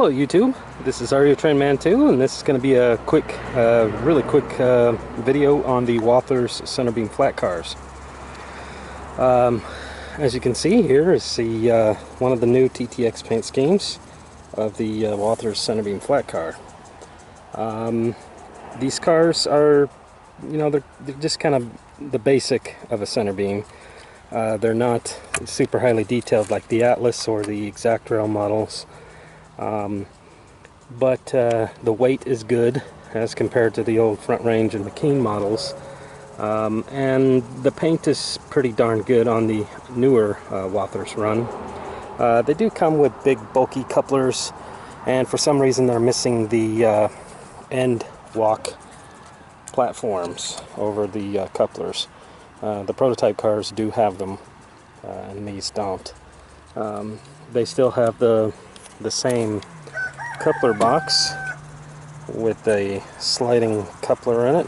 Hello YouTube, this is REO Train Man 2, and this is going to be a quick, really quick video on the Walthers Centerbeam flat cars. As you can see, here is the one of the new TTX paint schemes of the Walthers Centerbeam flat car. These cars are, you know, they're just kind of the basic of a Centerbeam. They're not super highly detailed like the Atlas or the Exact Rail models. But the weight is good as compared to the old Front Range and McKean models, and the paint is pretty darn good on the newer Walthers run. They do come with big bulky couplers, and for some reason they're missing the end walk platforms over the couplers. The prototype cars do have them, and these don't. They still have the same coupler box with a sliding coupler in it.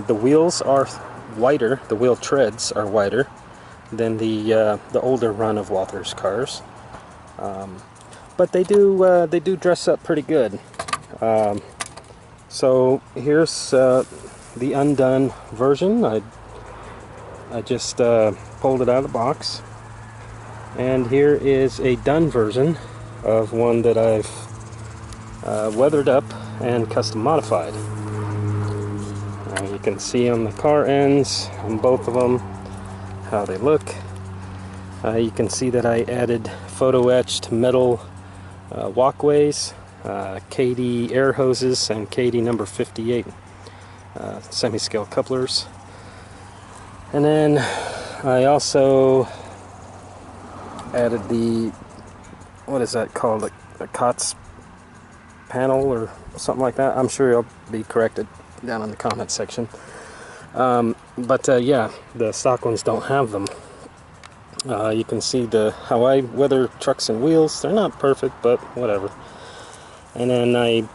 The wheels are wider, the wheel treads are wider than the older run of Walthers cars, but they do dress up pretty good. So here's the undone version. I just pulled it out of the box. And here is a done version of one that I've weathered up and custom modified. You can see on the car ends, on both of them, how they look. You can see that I added photo etched metal walkways, KD air hoses, and KD number 58 semi-scale couplers. And then I also added the, what is that called, a COTS panel or something like that. I'm sure you'll be corrected down in the comment section. Yeah, the stock ones don't have them. You can see how I weather trucks and wheels. They're not perfect, but whatever. And then I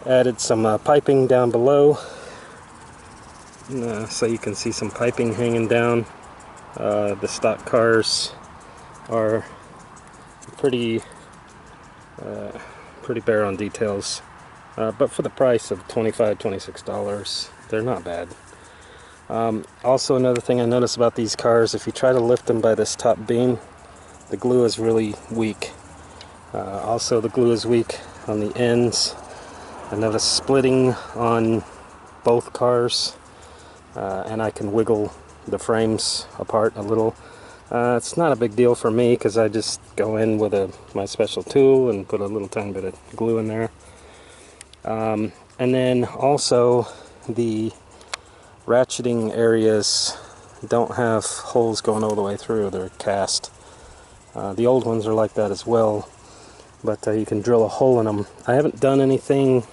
added some piping down below, so you can see some piping hanging down. The stock cars are pretty bare on details, but for the price of $26, they're not bad. Also, another thing I noticed about these cars, if you try to lift them by this top beam, the glue is really weak. Also, the glue is weak on the ends. I noticed splitting on both cars, and I can wiggle the frames apart a little. It's not a big deal for me because I just go in with my special tool and put a little tiny bit of glue in there. And then also the ratcheting areas don't have holes going all the way through. They're cast. The old ones are like that as well, but you can drill a hole in them. I haven't done anything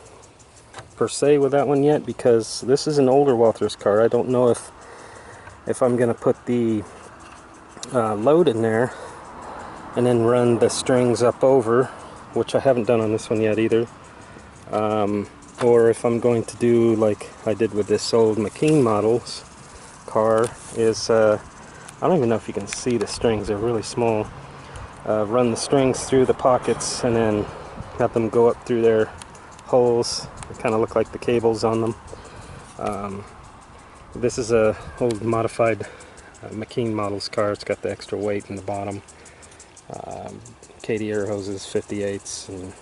per se with that one yet because this is an older Walthers car. I don't know if I'm going to put the load in there and then run the strings up over, which I haven't done on this one yet either, or if I'm going to do like I did with this old McKean models car, is I don't even know if you can see the strings, they're really small. Run the strings through the pockets and then have them go up through their holes. They kind of look like the cables on them. This is a old modified McKean models car. It's got the extra weight in the bottom. KD air hoses, 58s, and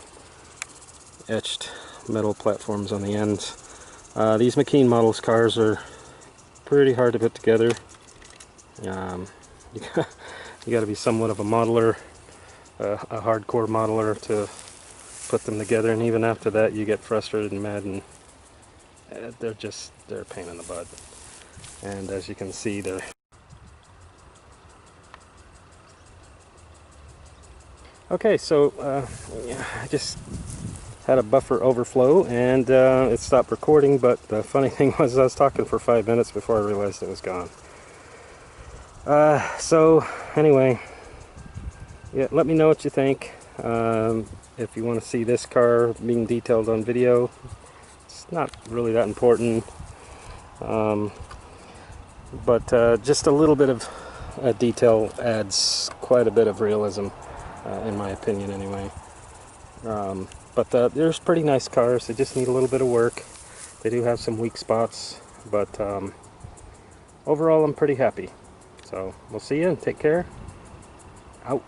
etched metal platforms on the ends. These McKean models cars are pretty hard to put together. You got to be somewhat of a modeler, a hardcore modeler, to put them together, and even after that you get frustrated and mad, and they're a pain in the butt. And as you can see, they're okay. So I just had a buffer overflow and it stopped recording, but the funny thing was I was talking for 5 minutes before I realized it was gone. So anyway, yeah, let me know what you think. If you want to see this car being detailed on video, it's not really that important, but just a little bit of detail adds quite a bit of realism, in my opinion anyway. But there's pretty nice cars. They just need a little bit of work. They do have some weak spots, but overall I'm pretty happy. So we'll see you and take care. Out.